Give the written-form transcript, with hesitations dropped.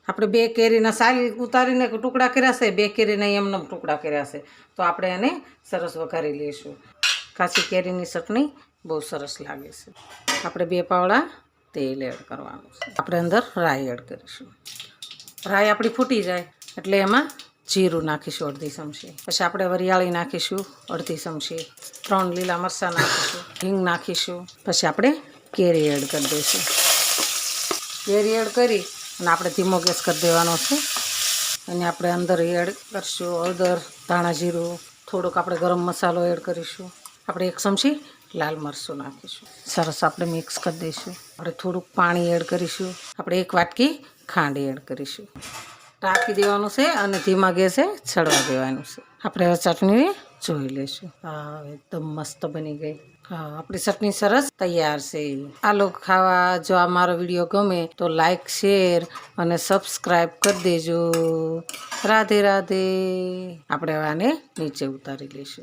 આપણે 2 કેરીના સાલ ઉતારીને ટુકડા કર્યા છે, 2 કેરીના એમને ટુકડા કર્યા છે. તો આપણે એને સરસ વઘારી લઈશું. કાચી કેરીની ચટણી બહુ સરસ લાગે છે. આપણે 2 પાવડા તેલ એડ કરવાનું છે. આપણે અંદર રાઈ એડ કરીશું. રાઈ આપણી ફૂટી જાય એટલે એમાં જીરું નાખીશું અડધી ચમચી. પછી આપણે વરિયાળી નાખીશું અડધી ચમચી. 3 લીલા મરચાં નાખીશું. હિંગ નાખીશું. પછી આપણે કેરી એડ કરી દઈશું. કેરી એડ કરી અને આપણે ધીમો ગેસ કરી દેવાનો છે. અને આપણે અંદર એડ કરીશું હળદર, ધાણા જીરું, થોડોક આપણે ગરમ મસાલો એડ કરીશું. આપણે 1 ચમચી લાલ મરચું નાખીશું. સરસ આપણે મિક્સ કરી દઈશું. આપણે થોડુંક પાણી એડ કરીશું. આપણે 1 વાટકી ખાંડ એડ કરીશું. ઢાંકી દેવાનું છે અને ધીમા ગેસે ચડવા દેવાનું છે. આપણે હવે ચટણી જોઈ લઈશું. હા, એકદમ મસ્ત બની ગઈ. હા, આપણી ચટણી સરસ તૈયાર છે. આ લોકો ખાવા જો આ મારો વિડીયો ગમે તો લાઈક, શેર અને સબસ્ક્રાઈબ કરી દેજો. રાધે રાધે. આપણે આને નીચે ઉતારી લઈશું.